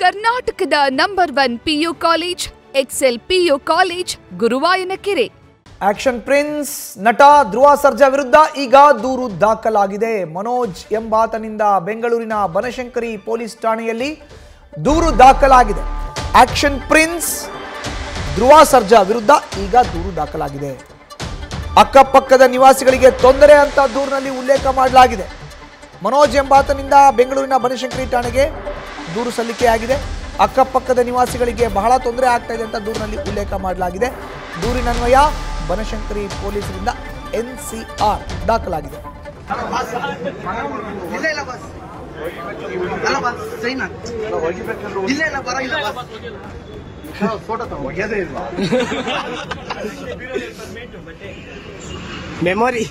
ಕರ್ನಾಟಕದ number 1 PU college Excel PU college Guruvayanakere. Action prince ನಟ ಧ್ರುವ ಸರ್ಜಾ ವಿರುದ್ಧ ಈಗ ದೂರು ದಾಖಲಾಗಿದೆ. ಮನೋಜ್ ಎಂಬಾತನಿಂದ ಬೆಂಗಳೂರಿನ ಬನಶಂಕರಿ ಪೊಲೀಸ್ ಠಾಣೆಯಲ್ಲಿ ದೂರು ದಾಖಲಾಗಿದೆ. ಆಕ್ಷನ್ ಪ್ರಿನ್ಸ್ ಧ್ರುವ ಸರ್ಜಾ ವಿರುದ್ಧ ಈಗ ದೂರು ದಾಖಲಾಗಿದೆ. ಅಕ್ಕಪಕ್ಕದ ನಿವಾಸಿಗಳಿಗೆ ತೊಂದರೆ ಅಂತ ದೂರಿನಲ್ಲಿ ಉಲ್ಲೇಖ ಮಾಡಲಾಗಿದೆ. ಮನೋಜ್ ಎಂಬಾತನಿಂದ ಬೆಂಗಳೂರಿನ ಬನಶಂಕರಿ ಠಾಣೆಗೆ ದೂರು ಸಲ್ಲಿಕೆಯಾಗಿದೆ. ಅಕ್ಕಪಕ್ಕದ ನಿವಾಸಿಗಳಿಗೆ ಬಹಳ ತೊಂದರೆ ಆಗ್ತಾ ಇದೆ ಅಂತ ದೂರಿನಲ್ಲಿ ಉಲ್ಲೇಖ ಮಾಡಲಾಗಿದೆ. ದೂರಿನನ್ವಯ ಬನಶಂಕರಿ ಪೊಲೀಸರಿಂದ NCR ದಾಖಲಾಗಿದೆ. ಮೆಮೊರಿ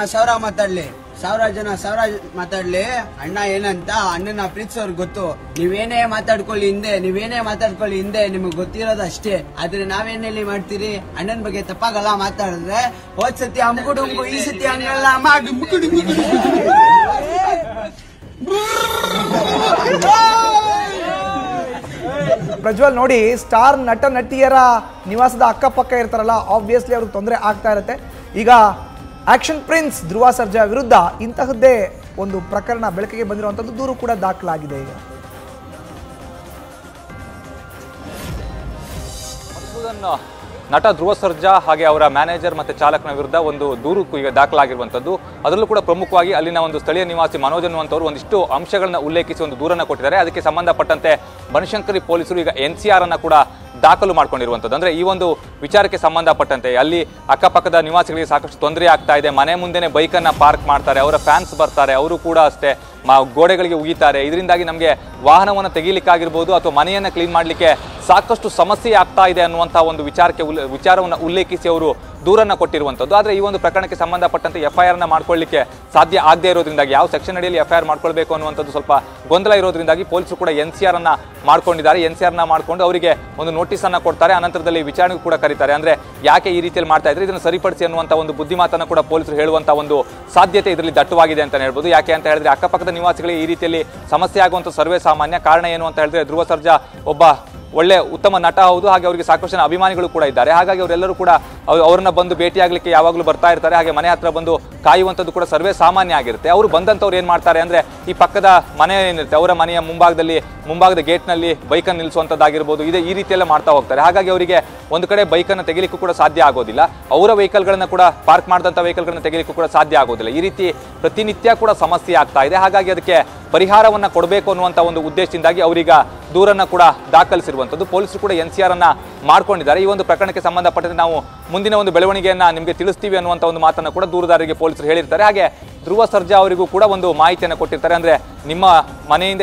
ಸಾವಿರ ಮಾತಾಡ್ಲಿ ಅಣ್ಣ ಏನಂತ ಅಣ್ಣನ ಪ್ರೀತಿಸೋರ್ಗೆ ಗೊತ್ತು. ನೀವೇನೇ ಮಾತಾಡ್ಕೊಳ್ಳಿ ಹಿಂದೆ ನಿಮಗೆ ಗೊತ್ತಿರೋದು ಅಷ್ಟೇ. ಆದ್ರೆ ನಾವೇನೆಲ್ಲಿ ಮಾಡ್ತೀರಿ, ಅಣ್ಣನ ಬಗ್ಗೆ ತಪ್ಪಾಗಲ್ಲ ಮಾತಾಡಿದ್ರೆ ಹೋದ್ ಸತಿ ಅಮ್ಗುಡುಂಗು ಈ ಸತಿ ಹಂಗಲ್ಲ ಪ್ರಜ್ವಲ್ ನೋಡಿ, ಸ್ಟಾರ್ ನಟ ನಟಿಯರ ನಿವಾಸದ ಅಕ್ಕಪಕ್ಕ ಇರ್ತಾರಲ್ಲ, ಆಬ್ವಿಯಸ್ಲಿ ಅವ್ರಿಗೆ ತೊಂದರೆ ಆಗ್ತಾ ಇರುತ್ತೆ. ಈಗ ಆಕ್ಷನ್ ಪ್ರಿನ್ಸ್ ಧ್ರುವ ಸರ್ಜಾ ವಿರುದ್ಧ ಇಂತಹದ್ದೇ ಒಂದು ಪ್ರಕರಣ ಬೆಳಕಿಗೆ ಬಂದಿರುವಂತದ್ದು ದೂರು ಕೂಡ ದಾಖಲಾಗಿದೆ. ಈಗ ನಟ ಧ್ರುವ ಸರ್ಜಾ ಹಾಗೆ ಅವರ ಮ್ಯಾನೇಜರ್ ಮತ್ತು ಚಾಲಕನ ವಿರುದ್ಧ ಒಂದು ದೂರು ಈಗ ದಾಖಲಾಗಿರುವಂಥದ್ದು. ಅದರಲ್ಲೂ ಕೂಡ ಪ್ರಮುಖವಾಗಿ ಅಲ್ಲಿನ ಒಂದು ಸ್ಥಳೀಯ ನಿವಾಸಿ ಮನೋಜ್ ಅನ್ನುವಂಥವ್ರು ಒಂದಿಷ್ಟು ಅಂಶಗಳನ್ನ ಉಲ್ಲೇಖಿಸಿ ಒಂದು ದೂರನ್ನು ಕೊಟ್ಟಿದ್ದಾರೆ. ಅದಕ್ಕೆ ಸಂಬಂಧಪಟ್ಟಂತೆ ಬನಶಂಕರಿ ಪೊಲೀಸರು ಈಗ NCR ಅನ್ನು ಕೂಡ ದಾಖಲು ಮಾಡ್ಕೊಂಡಿರುವಂಥದ್ದು. ಅಂದರೆ ಈ ಒಂದು ವಿಚಾರಕ್ಕೆ ಸಂಬಂಧಪಟ್ಟಂತೆ ಅಲ್ಲಿ ಅಕ್ಕಪಕ್ಕದ ನಿವಾಸಿಗಳಿಗೆ ಸಾಕಷ್ಟು ತೊಂದರೆ ಆಗ್ತಾ ಇದೆ. ಮನೆ ಮುಂದೆನೇ ಬೈಕನ್ನು ಪಾರ್ಕ್ ಮಾಡ್ತಾರೆ, ಅವರ ಫ್ಯಾನ್ಸ್ ಬರ್ತಾರೆ, ಅವರು ಕೂಡ ಅಷ್ಟೇ ಗೋಡೆಗಳಿಗೆ ಉಗಿತಾರೆ. ಇದರಿಂದಾಗಿ ನಮಗೆ ವಾಹನವನ್ನು ತೆಗೀಲಿಕ್ಕಾಗಿರ್ಬೋದು ಅಥವಾ ಮನೆಯನ್ನು ಕ್ಲೀನ್ ಮಾಡಲಿಕ್ಕೆ ಸಾಕಷ್ಟು ಸಮಸ್ಯೆ ಆಗ್ತಾ ಇದೆ ಅನ್ನುವಂಥ ಒಂದು ವಿಚಾರವನ್ನು ಉಲ್ಲೇಖಿಸಿ ಅವರು ದೂರನ್ನು ಕೊಟ್ಟಿರುವಂಥದ್ದು. ಆದರೆ ಈ ಒಂದು ಪ್ರಕರಣಕ್ಕೆ ಸಂಬಂಧಪಟ್ಟಂತೆ FIR ಮಾಡ್ಕೊಳ್ಳಿಕ್ಕೆ ಸಾಧ್ಯ ಆಗದೇ ಇರೋದ್ರಿಂದಾಗಿ, ಯಾವ ಸೆಕ್ಷನ್ ಅಡಿಯಲ್ಲಿ FIR ಮಾಡ್ಕೊಳ್ಬೇಕು ಅನ್ನುವಂಥದ್ದು ಸ್ವಲ್ಪ ಗೊಂದಲ ಇರೋದ್ರಿಂದಾಗಿ ಪೊಲೀಸರು ಕೂಡ NCR ಮಾಡ್ಕೊಂಡಿದ್ದಾರೆ. NCR ಮಾಡಿಕೊಂಡು ಅವರಿಗೆ ಒಂದು ನೋಟಿಸನ್ನು ಕೊಡ್ತಾರೆ. ಅನಂತರದಲ್ಲಿ ವಿಚಾರಣೆಗೂ ಕೂಡ ಕರೀತಾರೆ. ಅಂದರೆ ಯಾಕೆ ಈ ರೀತಿಯಲ್ಲಿ ಮಾಡ್ತಾ ಇದ್ರೆ ಇದನ್ನು ಸರಿಪಡಿಸಿ ಅನ್ನುವಂಥ ಒಂದು ಬುದ್ಧಿಮಾತನ್ನು ಕೂಡ ಪೊಲೀಸರು ಹೇಳುವಂಥ ಒಂದು ಸಾಧ್ಯತೆ ಇದರಲ್ಲಿ ದಟ್ಟವಾಗಿದೆ ಅಂತ ಹೇಳ್ಬೋದು. ಯಾಕೆ ಅಂತ ಹೇಳಿದ್ರೆ ಅಕ್ಕಪಕ್ಕದ ನಿವಾಸಿಗಳಿಗೆ ಈ ರೀತಿಯಲ್ಲಿ ಸಮಸ್ಯೆ ಆಗುವಂಥ ಸರ್ವೇ ಸಾಮಾನ್ಯ. ಕಾರಣ ಏನು ಅಂತ ಹೇಳಿದ್ರೆ ಧ್ರುವ ಸರ್ಜಾ ಒಬ್ಬ ಒಳ್ಳೆ ಉತ್ತಮ ನಟ ಹೌದು, ಹಾಗೆ ಅವರಿಗೆ ಸಾಕಷ್ಟು ಜನ ಅಭಿಮಾನಿಗಳು ಕೂಡ ಇದ್ದಾರೆ. ಹಾಗಾಗಿ ಅವರೆಲ್ಲರೂ ಕೂಡ ಅವರನ್ನ ಬಂದು ಭೇಟಿಯಾಗಲಿಕ್ಕೆ ಯಾವಾಗಲೂ ಬರ್ತಾ ಇರ್ತಾರೆ. ಹಾಗೆ ಮನೆ ಹತ್ರ ಬಂದು ಕಾಯುವಂಥದ್ದು ಕೂಡ ಸರ್ವೇ ಸಾಮಾನ್ಯ ಆಗಿರುತ್ತೆ. ಅವರು ಬಂದಂಥವ್ರು ಏನು ಮಾಡ್ತಾರೆ ಅಂದರೆ ಈ ಪಕ್ಕದ ಮನೆ ಏನಿರುತ್ತೆ ಅವರ ಮನೆಯ ಮುಂಭಾಗದ ಗೇಟ್ನಲ್ಲಿ ಬೈಕನ್ನು ನಿಲ್ಲಿಸುವಂಥದ್ದಾಗಿರ್ಬೋದು, ಈ ರೀತಿಯೆಲ್ಲ ಮಾಡ್ತಾ ಹೋಗ್ತಾರೆ. ಹಾಗಾಗಿ ಅವರಿಗೆ ಒಂದು ಕಡೆ ಬೈಕನ್ನು ತೆಗಿಲಿಕ್ಕೂ ಕೂಡ ಸಾಧ್ಯ ಆಗೋದಿಲ್ಲ, ಅವರ ವೆಹಿಕಲ್ಗಳನ್ನು ಕೂಡ ಪಾರ್ಕ್ ಮಾಡಿದಂಥ ವೆಹಿಕಲ್ಗಳನ್ನು ತೆಗಿಲಿಕ್ಕೂ ಕೂಡ ಸಾಧ್ಯ ಆಗೋದಿಲ್ಲ. ಈ ರೀತಿ ಪ್ರತಿನಿತ್ಯ ಕೂಡ ಸಮಸ್ಯೆ ಆಗ್ತಾ ಇದೆ. ಹಾಗಾಗಿ ಅದಕ್ಕೆ ಪರಿಹಾರವನ್ನು ಕೊಡಬೇಕು ಅನ್ನುವಂಥ ಒಂದು ಉದ್ದೇಶದಿಂದಾಗಿ ಅವರೀಗ ದೂರನ್ನು ಕೂಡ ದಾಖಲಿಸಿರುವಂಥದ್ದು. ಪೊಲೀಸರು ಕೂಡ NCR ಮಾಡ್ಕೊಂಡಿದ್ದಾರೆ. ಈ ಒಂದು ಪ್ರಕರಣಕ್ಕೆ ಸಂಬಂಧಪಟ್ಟಂತೆ ನಾವು ಮುಂದಿನ ಒಂದು ಬೆಳವಣಿಗೆಯನ್ನು ನಿಮಗೆ ತಿಳಿಸ್ತೀವಿ ಅನ್ನುವಂಥ ಒಂದು ಮಾತನ್ನು ಕೂಡ ದೂರುದಾರರಿಗೆ ಪೊಲೀಸರು ಹೇಳಿರ್ತಾರೆ. ಹಾಗೆ ಧ್ರುವ ಸರ್ಜಾ ಅವರಿಗೂ ಕೂಡ ಒಂದು ಮಾಹಿತಿಯನ್ನು ಕೊಟ್ಟಿರ್ತಾರೆ. ಅಂದರೆ ನಿಮ್ಮ ಮನೆಯಿಂದ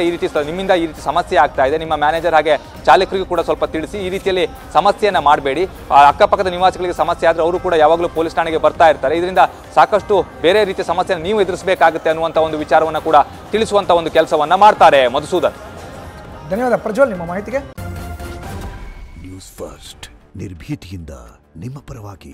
ನಿಮ್ಮಿಂದ ಈ ರೀತಿ ಸಮಸ್ಯೆ ಆಗ್ತಾ ಇದೆ, ನಿಮ್ಮ ಮ್ಯಾನೇಜರ್ ಹಾಗೆ ಚಾಲಕರಿಗೂ ಕೂಡ ಸ್ವಲ್ಪ ತಿಳಿಸಿ, ಈ ರೀತಿಯಲ್ಲಿ ಸಮಸ್ಯೆಯನ್ನು ಮಾಡಬೇಡಿ. ಅಕ್ಕಪಕ್ಕದ ನಿವಾಸಿಗಳಿಗೆ ಸಮಸ್ಯೆ ಆದರೆ ಅವರು ಕೂಡ ಯಾವಾಗಲೂ ಪೊಲೀಸ್ ಠಾಣೆಗೆ ಬರ್ತಾ ಇರ್ತಾರೆ. ಇದರಿಂದ ಸಾಕಷ್ಟು ಬೇರೆ ರೀತಿಯ ಸಮಸ್ಯೆಯನ್ನು ನೀವು ಎದುರಿಸಬೇಕಾಗುತ್ತೆ ಅನ್ನುವಂಥ ಒಂದು ವಿಚಾರವನ್ನು ಕೂಡ ತಿಳಿಸುವಂಥ ಒಂದು ಕೆಲಸವನ್ನು ಮಾಡ್ತಾರೆ. ಮಧುಸೂದನ್, ಧನ್ಯವಾದ ಪ್ರಜ್ವಲ್ ನಿಮ್ಮ ಮಾಹಿತಿಗೆ. ನ್ಯೂಸ್ ಫಸ್ಟ್ ನಿರ್ಭೀತಿಯಿಂದ ನಿಮ್ಮ ಪರವಾಗಿ.